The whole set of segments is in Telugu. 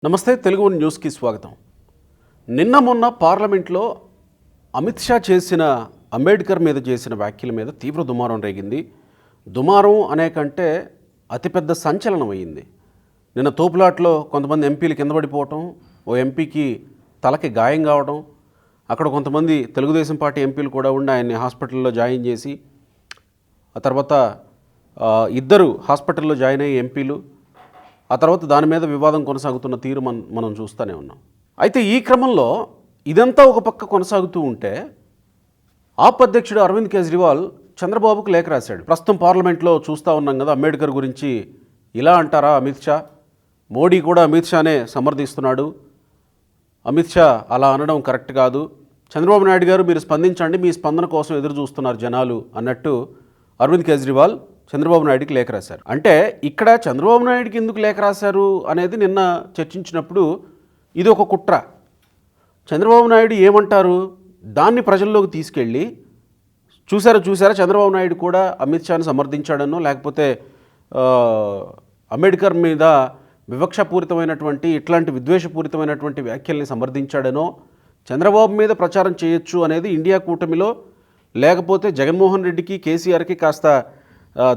నమస్తే తెలుగు న్యూస్కి స్వాగతం. నిన్న మొన్న పార్లమెంట్లో అమిత్ షా చేసిన అంబేద్కర్ మీద చేసిన వ్యాఖ్యల మీద తీవ్ర దుమారం రేగింది. దుమారం అనే కంటే అతిపెద్ద సంచలనం అయ్యింది. నిన్న తోపులాట్లో కొంతమంది ఎంపీలు కింద పడిపోవటం, ఓ ఎంపీకి తలకి గాయం కావడం, అక్కడ కొంతమంది తెలుగుదేశం పార్టీ ఎంపీలు కూడా ఉండి ఆయన్ని హాస్పిటల్లో జాయిన్ చేసి, ఆ తర్వాత ఇద్దరు హాస్పిటల్లో జాయిన్ అయ్యే ఎంపీలు, ఆ తర్వాత దాని మీద వివాదం కొనసాగుతున్న తీరు మనం చూస్తూనే ఉన్నాం. అయితే ఈ క్రమంలో ఇదంతా ఒక పక్క కొనసాగుతూ ఉంటే ఆప్ అధ్యక్షుడు అరవింద్ కేజ్రీవాల్ చంద్రబాబుకు లేఖ రాశాడు. ప్రస్తుతం పార్లమెంట్లో చూస్తూ ఉన్నాం కదా, అంబేద్కర్ గురించి ఇలా అంటారా అమిత్ షా? మోడీ కూడా అమిత్ షానే సమర్థిస్తున్నాడు. అమిత్ షా అలా అనడం కరెక్ట్ కాదు. చంద్రబాబు నాయుడు గారు మీరు స్పందించండి, మీ స్పందన కోసం ఎదురు చూస్తున్నారు జనాలు అన్నట్టు అరవింద్ కేజ్రీవాల్ చంద్రబాబు నాయుడుకి లేఖ రాశారు. అంటే ఇక్కడ చంద్రబాబు నాయుడుకి ఎందుకు లేఖ రాశారు అనేది నిన్న చర్చించినప్పుడు ఇది ఒక కుట్ర. చంద్రబాబు నాయుడు ఏమంటారు దాన్ని ప్రజల్లోకి తీసుకెళ్ళి చూసారా చంద్రబాబు నాయుడు కూడా అమిత్ షాని సమర్థించాడనో, లేకపోతే అంబేద్కర్ మీద వివక్షపూరితమైనటువంటి ఇట్లాంటి విద్వేషపూరితమైనటువంటి వ్యాఖ్యల్ని సమర్థించాడనో చంద్రబాబు మీద ప్రచారం చేయొచ్చు అనేది ఇండియా కూటమిలో, లేకపోతే జగన్మోహన్ రెడ్డికి కేసీఆర్కి కాస్త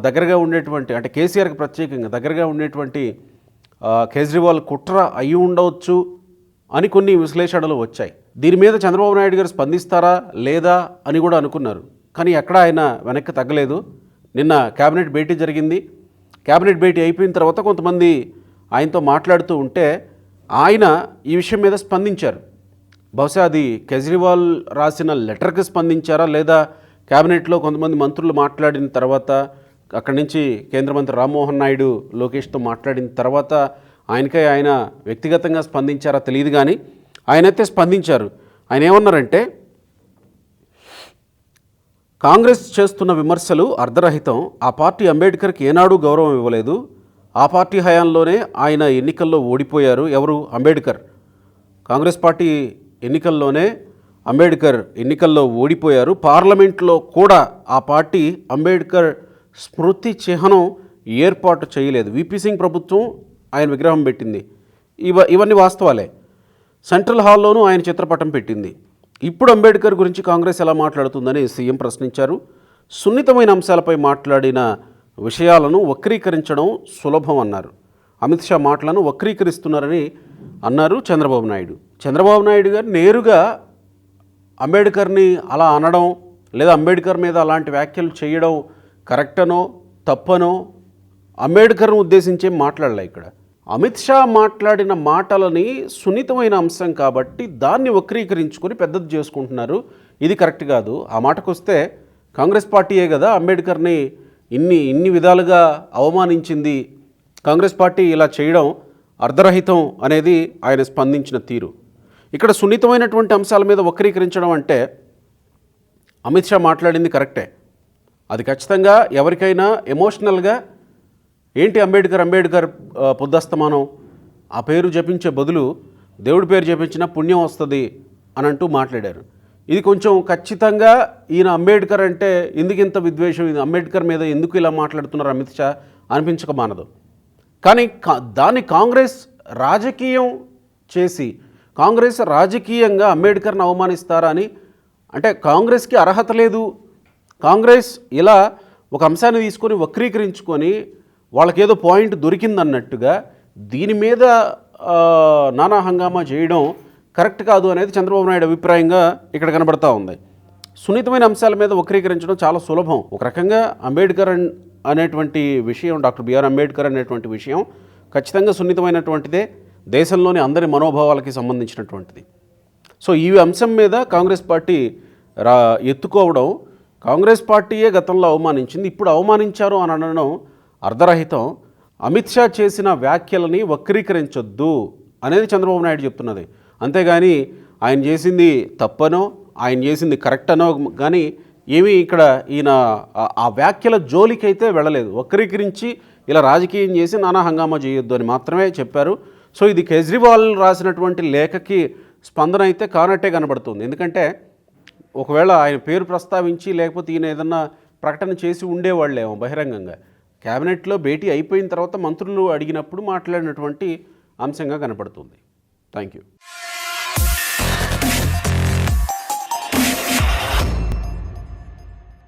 దగ్గరగా ఉండేటువంటి, అంటే కేసీఆర్కి ప్రత్యేకంగా దగ్గరగా ఉండేటువంటి కేజ్రీవాల్ కుట్ర అయి ఉండవచ్చు అని కొన్ని విశ్లేషణలు వచ్చాయి. దీని మీద చంద్రబాబు నాయుడు గారు స్పందిస్తారా లేదా అని కూడా అనుకున్నారు. కానీ ఎక్కడ ఆయన వెనక్కి తగ్గలేదు. నిన్న కేబినెట్ భేటీ జరిగింది. కేబినెట్ భేటీ అయిపోయిన తర్వాత కొంతమంది ఆయనతో మాట్లాడుతూ ఉంటే ఆయన ఈ విషయం మీద స్పందించారు. బహుశా అది కేజ్రీవాల్ రాసిన లెటర్కి స్పందించారా, లేదా కేబినెట్లో కొంతమంది మంత్రులు మాట్లాడిన తర్వాత, అక్కడి నుంచి కేంద్ర మంత్రి రామ్మోహన్ నాయుడు లోకేష్తో మాట్లాడిన తర్వాత ఆయన వ్యక్తిగతంగా స్పందించారా తెలియదు. కానీ ఆయనైతే స్పందించారు. ఆయన ఏమన్నారంటే, కాంగ్రెస్ చేస్తున్న విమర్శలు అర్ధరహితం. ఆ పార్టీ అంబేద్కర్కి ఏనాడూ గౌరవం ఇవ్వలేదు. ఆ పార్టీ హయాంలోనే ఆయన ఎన్నికల్లో ఓడిపోయారు. ఎవరు? అంబేద్కర్. కాంగ్రెస్ పార్టీ ఎన్నికల్లోనే అంబేద్కర్ ఎన్నికల్లో ఓడిపోయారు. పార్లమెంట్లో కూడా ఆ పార్టీ అంబేద్కర్ స్మృతి చిహ్నం ఏర్పాటు చేయలేదు. విపి సింగ్ ప్రభుత్వం ఆయన విగ్రహం పెట్టింది. ఇవన్నీ వాస్తవాలే. సెంట్రల్ హాల్లోనూ ఆయన చిత్రపటం పెట్టింది. ఇప్పుడు అంబేద్కర్ గురించి కాంగ్రెస్ ఎలా మాట్లాడుతుందని సీఎం ప్రశ్నించారు. సున్నితమైన అంశాలపై మాట్లాడిన విషయాలను వక్రీకరించడం సులభం అన్నారు. అమిత్ షా మాటలను వక్రీకరిస్తున్నారని అన్నారు చంద్రబాబు నాయుడు. చంద్రబాబు నాయుడు గారు నేరుగా అంబేద్కర్ని అలా అనడం, లేదా అంబేద్కర్ మీద అలాంటి వ్యాఖ్యలు చేయడం కరెక్టనో తప్పనో అంబేద్కర్ను ఉద్దేశించి మాట్లాడలే. ఇక్కడ అమిత్ షా మాట్లాడిన మాటలని సున్నితమైన అంశం కాబట్టి దాన్ని వక్రీకరించుకొని పెద్దది చేసుకుంటున్నారు. ఇది కరెక్ట్ కాదు. ఆ మాటకు వస్తే కాంగ్రెస్ పార్టీయే కదా అంబేద్కర్ని ఇన్ని విధాలుగా అవమానించింది. కాంగ్రెస్ పార్టీ ఇలా చేయడం అర్ధరహితం అనేది ఆయన స్పందించిన తీరు. ఇక్కడ సున్నితమైనటువంటి అంశాల మీద వక్రీకరించడం అంటే అమిత్ షా మాట్లాడింది కరెక్టే. అది ఖచ్చితంగా ఎవరికైనా ఎమోషనల్గా ఏంటి అంబేద్కర్ పొద్దస్తమానం ఆ పేరు జపించే బదులు దేవుడి పేరు జపించినా పుణ్యం వస్తుంది అని అంటూ మాట్లాడారు. ఇది కొంచెం ఖచ్చితంగా ఈయన అంబేద్కర్ అంటే ఎందుకు ఇంత విద్వేషం, ఇది అంబేద్కర్ మీద ఎందుకు ఇలా మాట్లాడుతున్నారు అమిత్ షా అనిపించక మానదు. కానీ దాన్ని కాంగ్రెస్ రాజకీయం చేసి, కాంగ్రెస్ రాజకీయంగా అంబేద్కర్ని అవమానిస్తారా అని, అంటే కాంగ్రెస్కి అర్హత లేదు, కాంగ్రెస్ ఇలా ఒక అంశాన్ని తీసుకొని వక్రీకరించుకొని వాళ్ళకేదో పాయింట్ దొరికిందన్నట్టుగా దీని మీద నానా హంగామా చేయడం కరెక్ట్ కాదు అనేది చంద్రబాబు నాయుడు అభిప్రాయంగా ఇక్కడ కనబడతా ఉంది. సున్నితమైన అంశాల మీద వక్రీకరించడం చాలా సులభం. ఒక రకంగా అంబేద్కర్ అనేటువంటి విషయం, డాక్టర్ బిఆర్ అంబేద్కర్ అనేటువంటి విషయం ఖచ్చితంగా సున్నితమైనటువంటిదే, దేశంలోని అందరి మనోభావాలకి సంబంధించినటువంటిది. సో ఈ అంశం మీద కాంగ్రెస్ పార్టీ ఎత్తుకోవడం, కాంగ్రెస్ పార్టీయే గతంలో అవమానించింది, ఇప్పుడు అవమానించారు అని అనడం అర్ధరహితం. అమిత్ షా చేసిన వ్యాఖ్యలని వక్రీకరించొద్దు అనేది చంద్రబాబు నాయుడు చెప్తున్నది. అంతేగాని ఆయన చేసింది తప్పనో ఆయన చేసింది కరెక్ట్ అనో కానీ ఏమీ ఇక్కడ ఈయన ఆ వ్యాఖ్యల జోలికైతే వెళ్ళలేదు. వక్రీకరించి ఇలా రాజకీయం చేసి నానా హంగామా చేయొద్దు అని మాత్రమే చెప్పారు. సో ఇది కేజ్రీవాల్ రాసినటువంటి లేఖకి స్పందన అయితే కానట్టే కనబడుతుంది. ఎందుకంటే ఒకవేళ ఆయన పేరు ప్రస్తావించి లేకపోతే ఈయన ఏదన్నా ప్రకటన చేసి ఉండేవాళ్ళేమో బహిరంగంగా. కేబినెట్లో భేటీ అయిపోయిన తర్వాత మంత్రులు అడిగినప్పుడు మాట్లాడినటువంటి అంశంగా కనపడుతుంది. Thank you.